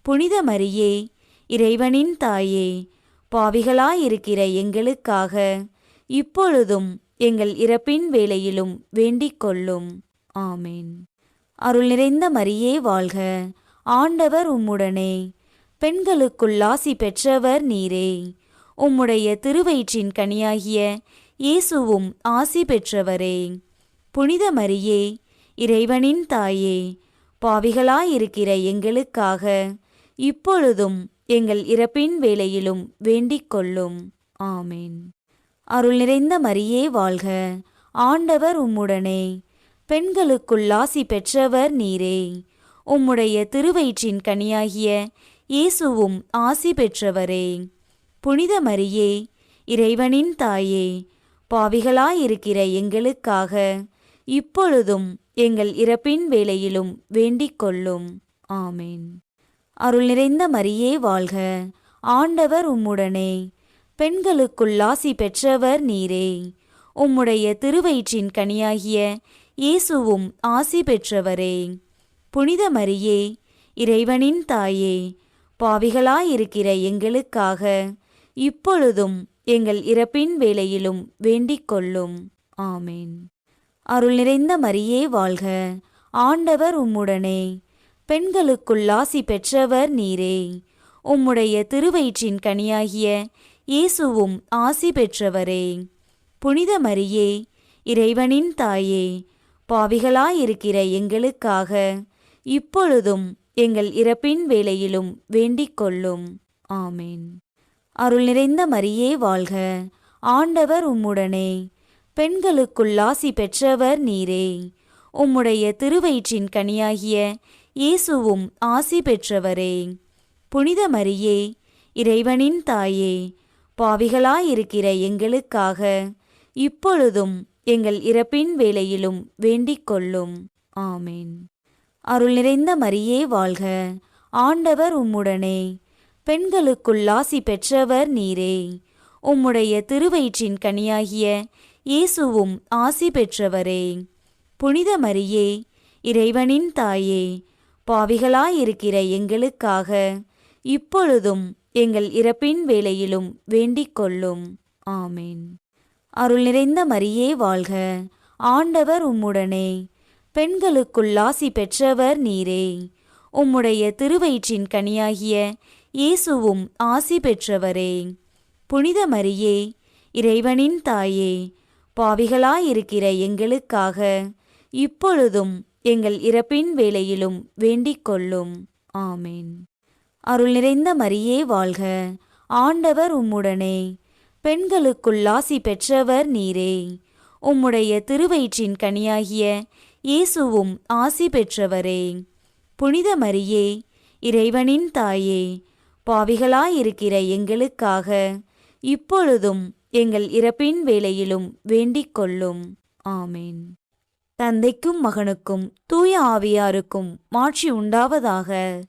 புனித மரியே, இறைவனின் தாயே, பாவிகளாயிருக்கிற எங்களுக்காக இப்பொழுதும் எங்கள் இறப்பின் வேளையிலும் வேண்டிக் கொள்ளும். ஆமேன். அருள் நிறைந்த மரியே வாழ்க, ஆண்டவர் உம்முடனே, பெண்களுக்குள் ஆசி பெற்றவர் நீரே. உம்முடைய திருவயிற்றின் கனியாகிய இயேசுவும் ஆசி பெற்றவரே. புனித மரியே, இறைவனின் தாயே, பாவிகளாயிருக்கிற எங்களுக்காக இப்பொழுதும் எங்கள் இறப்பின் வேளையிலும் வேண்டிக் கொள்ளும். ஆமேன். அருள் நிறைந்த மரியே வாழ்க, ஆண்டவர் உம்முடனே, பெண்களுக்குள் ஆசி பெற்றவர் நீரே. உம்முடைய திருவயிற்றின் கனியாகிய இயேசுவும் ஆசி பெற்றவரே. புனித மரியே, இறைவனின் தாயே, பாவிகளாயிருக்கிற எங்களுக்காக இப்பொழுதும் எங்கள் இறப்பின் வேளையிலும் வேண்டிக் கொள்ளும். ஆமேன். அருள் நிறைந்த மரியே வாழ்க, ஆண்டவர் உம்முடனே, பெண்களுக்குள் ஆசி பெற்றவர் நீரே. உம்முடைய திருவயிற்றின் கனியாகிய இயேசுவும் ஆசி பெற்றவரே. புனித மரியே, இறைவனின் தாயே, பாவிகளாயிருக்கிற எங்களுக்காக இப்பொழுதும் எங்கள் இறப்பின் வேளையிலும் வேண்டிக் கொள்ளும். ஆமேன். அருள் நிறைந்த மரியே வாழ்க, ஆண்டவர் உம்முடனே, பெண்களுக்குள் ஆசி பெற்றவர் நீரே. உம்முடைய திருவயிற்றின் கனியாகிய இயேசுவும் ஆசி பெற்றவரே. புனித மரியே, இறைவனின் தாயே, பாவிகளாயிருக்கிற எங்களுக்காக இப்பொழுதும் எங்கள் இறப்பின் வேளையிலும் வேண்டிக் கொள்ளும். ஆமேன். அருள் நிறைந்த மரியே வாழ்க, ஆண்டவர் உம்முடனே, பெண்களுக்குள் ஆசி பெற்றவர் நீரே. உம்முடைய திருவயிற்றின் கனியாகிய இயேசுவும் ஆசி பெற்றவரே. புனித மரியே, இறைவனின் தாயே, பாவிகளாயிருக்கிற எங்களுக்காக இப்பொழுதும் எங்கள் இறப்பின் வேளையிலும் வேண்டிக் கொள்ளும். ஆமேன். அருள் நிறைந்த மரியே வாழ்க, ஆண்டவர் உம்முடனே, பெண்களுக்குள் ஆசி பெற்றவர் நீரே. உம்முடைய திருவயிற்றின் கனியாகிய இயேசுவும் ஆசி பெற்றவரே. புனித மரியே, இறைவனின் தாயே, பாவிகளாயிருக்கிற எங்களுக்காக இப்பொழுதும் எங்கள் இறப்பின் வேளையிலும் வேண்டிக் கொள்ளும். ஆமேன். அருள் நிறைந்த மரியே வாழ்க, ஆண்டவர் உம்முடனே, பெண்களுக்குள் ஆசி பெற்றவர் நீரே. உம்முடைய திருவயிற்றின் கனியாகிய இயேசுவும் ஆசி பெற்றவரே. புனித மரியே, இறைவனின் தாயே, பாவிகளாயிருக்கிற எங்களுக்காக இப்பொழுதும் எங்கள் இறப்பின் வேளையிலும் வேண்டிக் கொள்ளும். ஆமேன். அருள் நிறைந்த மரியே வாழ்க, ஆண்டவர் உம்முடனே, பெண்களுக்குள் ஆசி பெற்றவர் நீரே. உம்முடைய திருவயிற்றின் கனியாகிய இயேசுவும் ஆசி பெற்றவரே. புனித மரியே, இறைவனின் தாயே, பாவிகளாயிருக்கிற எங்களுக்காக இப்பொழுதும் எங்கள் இறப்பின் வேளையிலும் வேண்டிக் கொள்ளும். ஆமேன். தந்தைக்கும் மகனுக்கும் தூய ஆவியாருக்கும் மாட்சி உண்டாவதாக.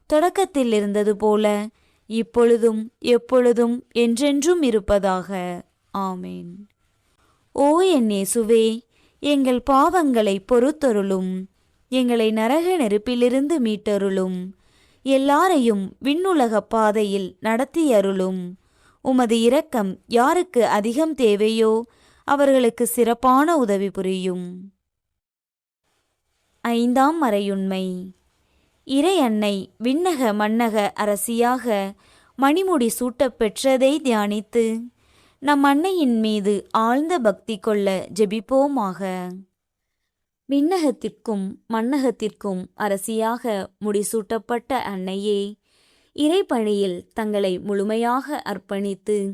தொடக்கத்தில் இருந்தது போல இப்பொழுதும் எப்பொழுதும் என்றென்றும் இருப்பதாக. ஆமேன். ஓ என் இயேசுவே, எங்கள் பாவங்களை பொறுத்தருளும். எங்களை நரக நெருப்பிலிருந்து மீட்டருளும். எல்லாரையும் விண்ணுலக பாதையில் நடத்தியருளும். உமது இரக்கம் யாருக்கு அதிகம் தேவையோ அவர்களுக்கு சிறப்பான உதவி புரியும். 5ஆம் மறையுண்மை. இறை அன்னை விண்ணக மன்னக அரசியாக மணிமுடி சூட்டப் பெற்றதை தியானித்து நம் அன்னையின் மீது ஆழ்ந்த பக்தி கொள்ள ஜெபிப்போமாக. விண்ணகத்திற்கும் மன்னகத்திற்கும் அரசியாக முடிசூட்டப்பட்ட அன்னையே, இறைப்பணியில் தங்களை முழுமையாக அர்ப்பணித்து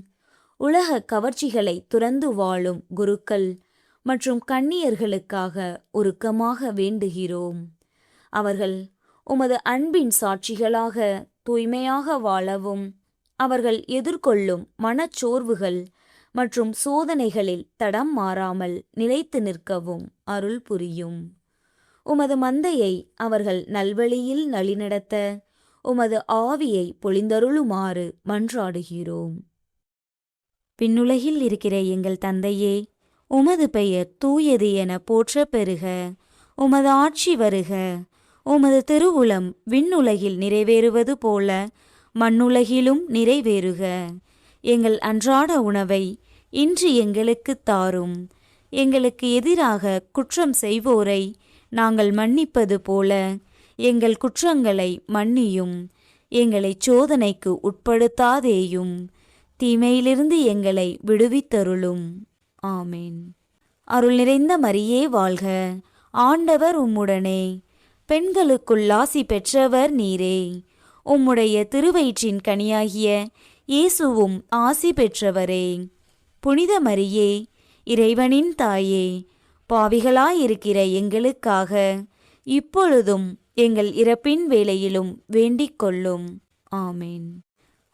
உலக கவர்ச்சிகளை துறந்து வாழும் குருக்கள் மற்றும் கன்னியர்களுக்காக உருக்கமாக வேண்டுகிறோம். அவர்கள் உமது அன்பின் சாட்சிகளாக தூய்மையாக வாழவும், அவர்கள் எதிர்கொள்ளும் மனச்சோர்வுகள் மற்றும் சோதனைகளில் தடம் மாறாமல் நிலைத்து நிற்கவும் அருள் புரியும். உமது மந்தையை அவர்கள் நல்வழியில் நலிநடத்த உமது ஆவியை பொழிந்தருளுமாறு மன்றாடுகிறோம். விண்ணுலகில் இருக்கிற எங்கள் தந்தையே, உமது பெயர் தூயது என போற்ற பெறுக. உமது ஆட்சி வருக. உமது திருவுளம் விண்ணுலகில் நிறைவேறுவது போல மண்ணுலகிலும் நிறைவேறுக. எங்கள் அன்றாட உணவை இன்று எங்களுக்குத் தாரும். எங்களுக்கு எதிராக குற்றம் செய்வோரை நாங்கள் மன்னிப்பது போல எங்கள் குற்றங்களை மன்னியும். எங்களை சோதனைக்கு உட்படுத்தாதேயும், தீமையிலிருந்து எங்களை விடுவித்தருளும். ஆமேன். அருள் நிறைந்த மரியே வாழ்க, ஆண்டவர் உம்முடனே, பெண்களுக்குள் ஆசி பெற்றவர் நீரே. உம்முடைய திருவயிற்றின் கனியாகிய இயேசுவும் ஆசி பெற்றவரே. புனித மரியே, இறைவனின் தாயே, பாவிகளாயிருக்கிற எங்களுக்காக இப்பொழுதும் எங்கள் இறப்பின் வேளையிலும் வேண்டிக் கொள்ளும். ஆமேன்.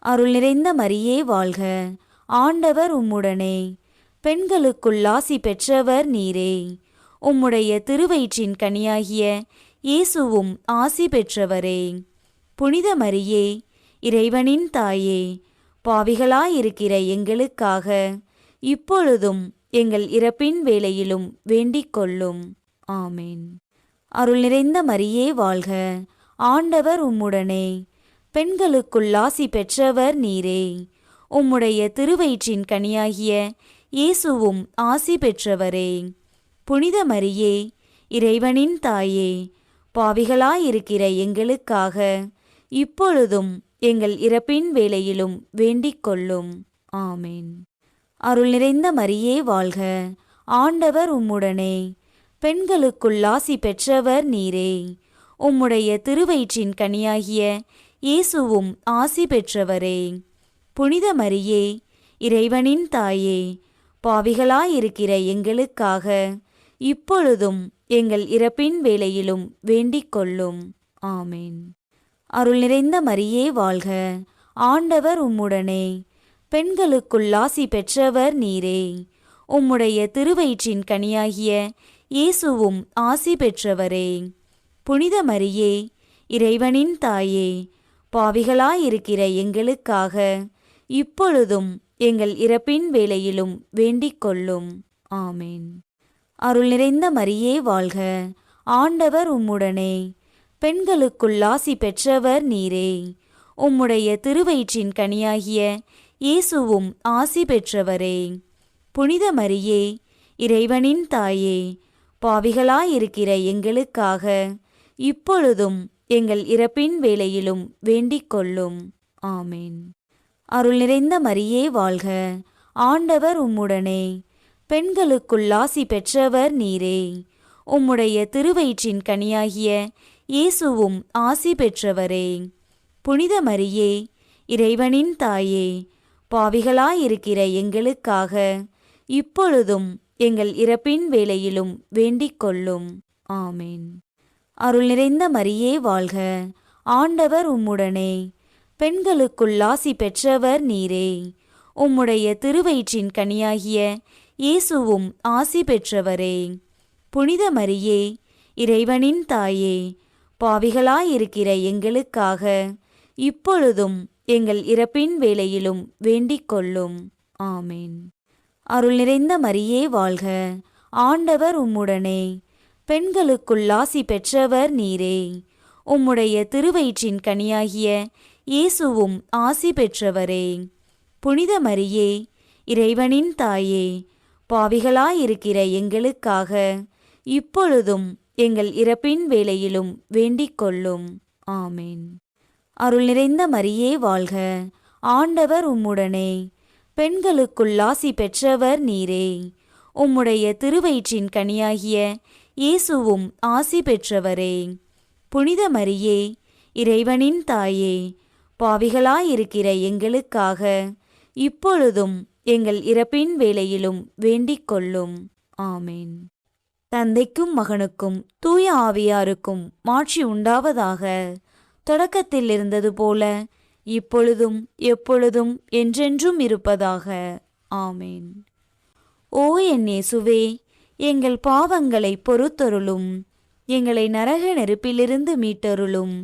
அருள் நிறைந்த மரியே வாழ்க, ஆண்டவர் உம்முடனே, பெண்களுக்குள் ஆசி பெற்றவர் நீரே. உம்முடைய திருவயிற்றின் கனியாகிய இயேசுவும் ஆசி பெற்றவரே. புனித மரியே, இறைவனின் தாயே, பாவிகளாயிருக்கிற எங்களுக்காக இப்பொழுதும் எங்கள் இறப்பின் வேளையிலும் வேண்டிக் கொள்ளும். ஆமேன். அருள் நிறைந்த மரியே வாழ்க, ஆண்டவர் உம்முடனே, பெண்களுக்குள் ஆசி பெற்றவர் நீரே. உம்முடைய திருவயிற்றின் கனியாகிய இயேசுவும் ஆசி பெற்றவரே. புனித மரியே, இறைவனின் தாயே, பாவிகளாயிருக்கிற எங்களுக்காக இப்பொழுதும் எங்கள் இறப்பின் வேளையிலும் வேண்டிக் கொள்ளும். ஆமேன். அருள் நிறைந்த மரியே வாழ்க, ஆண்டவர் உம்முடனே, பெண்களுக்குள் ஆசி பெற்றவர் நீரே. உம்முடைய திருவயிற்றின் கனியாகிய இயேசுவும் ஆசி பெற்றவரே. புனித மரியே, இறைவனின் தாயே, பாவிகளாயிருக்கிற எங்களுக்காக இப்பொழுதும் எங்கள் இறப்பின் வேளையிலும் வேண்டிக் கொள்ளும். ஆமேன். அருள் நிறைந்த மரியே வாழ்க, ஆண்டவர் உம்முடனே, பெண்களுக்குள் ஆசி பெற்றவர் நீரே. உம்முடைய திருவயிற்றின் கனியாகிய இயேசுவும் ஆசி பெற்றவரே. புனித மரியே, இறைவனின் தாயே, பாவிகளாயிருக்கிற எங்களுக்காக இப்பொழுதும் எங்கள் இறப்பின் வேளையிலும் வேண்டிக் கொள்ளும். ஆமேன். அருள் நிறைந்த மரியே வாழ்க, ஆண்டவர் உம்முடனே, பெண்களுக்குள் ஆசி பெற்றவர் நீரே. உம்முடைய திருவயிற்றின் கனியாகிய இயேசுவும் ஆசி பெற்றவரே. புனித மரியே, இறைவனின் தாயே, பாவிகளாயிருக்கிற எங்களுக்காக இப்பொழுதும் எங்கள் இறப்பின் வேளையிலும் வேண்டிக் கொள்ளும். ஆமேன். அருள் நிறைந்த மரியே வாழ்க, ஆண்டவர் உம்முடனே, பெண்களுக்குள் ஆசி பெற்றவர் நீரே. உம்முடைய திருவயிற்றின் கனியாகிய இயேசுவும் ஆசி பெற்றவரே. புனித மரியே, இறைவனின் தாயே, பாவிகளாயிருக்கிற எங்களுக்காக இப்பொழுதும் எங்கள் இறப்பின் வேளையிலும் வேண்டிக் கொள்ளும். ஆமேன். அருள் நிறைந்த மரியே வாழ்க, ஆண்டவர் உம்முடனே, பெண்களுக்குள் ஆசி பெற்றவர் நீரே. உம்முடைய திருவயிற்றின் கனியாகிய இயேசுவும் ஆசி பெற்றவரே. புனித மரியே, இறைவனின் தாயே, பாவிகளாயிருக்கிற எங்களுக்காக இப்பொழுதும் எங்கள் இறப்பின் வேளையிலும் வேண்டிக் கொள்ளும். ஆமேன். அருள் நிறைந்த மரியே வாழ்க, ஆண்டவர் உம்முடனே, பெண்களுக்குள் ஆசி பெற்றவர் நீரே. உம்முடைய திருவயிற்றின் கனியாகிய இயேசுவும் ஆசி பெற்றவரே. புனித மரியே, இறைவனின் தாயே, பாவிகளாயிருக்கிற எங்களுக்காக இப்பொழுதும் எங்கள் இறப்பின் வேளையிலும் வேண்டிக் கொள்ளும். ஆமேன். அருள் நிறைந்த மரியே வாழ்க, ஆண்டவர் உம்முடனே, பெண்களுக்குள் ஆசி பெற்றவர் நீரே. உம்முடைய திருவயிற்றின் கனியாகிய இயேசுவும் ஆசி பெற்றவரே. புனித மரியே, இறைவனின் தாயே, பாவிகளாயிருக்கிற எங்களுக்காக இப்பொழுதும் எங்கள் இறப்பின் வேளையிலும் வேண்டிக் கொள்ளும். ஆமேன். தந்தைக்கும் மகனுக்கும் தூய ஆவியாருக்கும் மாட்சி உண்டாவதாக. தொடக்கத்தில் இருந்தது போல இப்பொழுதும் எப்பொழுதும் என்றென்றும் இருப்பதாக. ஆமேன். ஓ என் இயேசுவே, எங்கள் பாவங்களை பொறுத்தருளும், எங்களை நரக நெருப்பிலிருந்து மீட்டருளும்,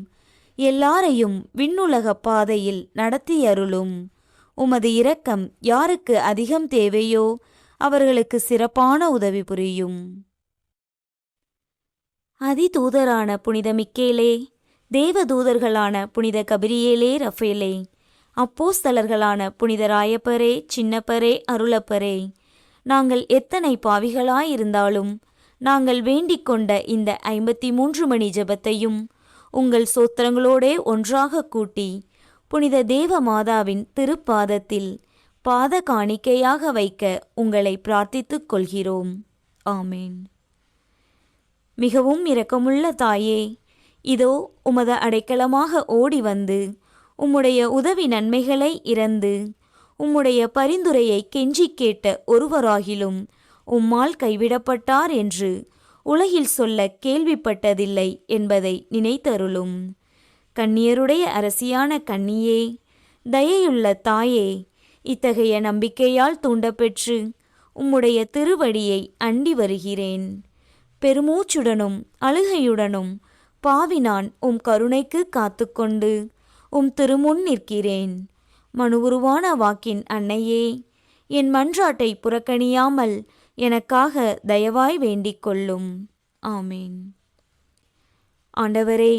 எல்லாரையும் விண்ணுலக பாதையில் நடத்தியருளும். உமது இரக்கம் யாருக்கு அதிகம் தேவையோ அவர்களுக்கு சிறப்பான உதவி புரியும். அதிதூதரான புனித மிக்கேலே, தேவதூதர்களான புனித கபிரியேலே, ரஃபேலே, அப்போஸ்தலர்களான புனித ராயப்பரே, சின்னப்பரே, அருளப்பரே, நாங்கள் எத்தனை பாவிகளாயிருந்தாலும் நாங்கள் வேண்டிக் கொண்ட இந்த 53 மணி ஜெபத்தையும் உங்கள் சோத்திரங்களோடே ஒன்றாக கூட்டி புனித தேவ மாதாவின் திருப்பாதத்தில் பாத காணிக்கையாக வைக்க உங்களை பிரார்த்தித்துக் கொள்கிறோம். ஆமேன். மிகவும் இரக்கமுள்ள தாயே, இதோ உமது அடைக்கலமாக ஓடி வந்து உம்முடைய உதவி நன்மைகளை இறந்து உம்முடைய பரிந்துரையை கெஞ்சிக் கேட்ட ஒருவராகிலும் உம்மால் கைவிடப்பட்டார் என்று உலகில் சொல்ல கேள்விப்பட்டதில்லை என்பதை நினைத்தருளும். கன்னியருடைய அரசியான கன்னியே, தயையுள்ள தாயே, இத்தகைய நம்பிக்கையால் தூண்டப்பெற்று உம்முடைய திருவடியை அண்டி வருகிறேன். பெருமூச்சுடனும் அழுகையுடனும் பாவினான் உம் கருணைக்கு காத்துக்கொண்டு உம் திருமுன் நிற்கிறேன். மனுவுருவான வாக்கின் அன்னையே, என் மன்றாட்டை புறக்கணியாமல் எனக்காக தயவாய் வேண்டிக் கொள்ளும். ஆமேன். ஆண்டவரே,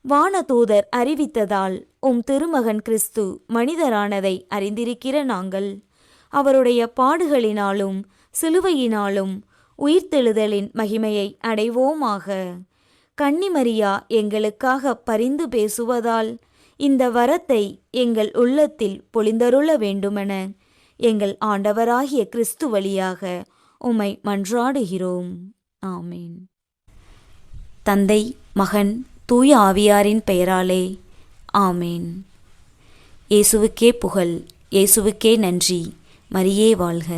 வானதூதர் அறிவித்ததால் உம் திருமகன் கிறிஸ்து மனிதரானதை அறிந்திருக்கிற நாங்கள் அவருடைய பாடுகளினாலும் சிலுவையினாலும் உயிர்த்தெழுதலின் மகிமையை அடைவோமாக. கன்னிமரியா எங்களுக்காக பரிந்து பேசுவதால் இந்த வரத்தை எங்கள் உள்ளத்தில் பொழிந்தருள வேண்டுமென எங்கள் ஆண்டவராகிய கிறிஸ்து வழியாக உம்மை மன்றாடுகிறோம். ஆமேன். தந்தை, மகன், தூய ஆவியாரின் பெயராலே ஆமேன். இயேசுவுக்கே புகழ், இயேசுவுக்கே நன்றி. மரியே வாழ்க.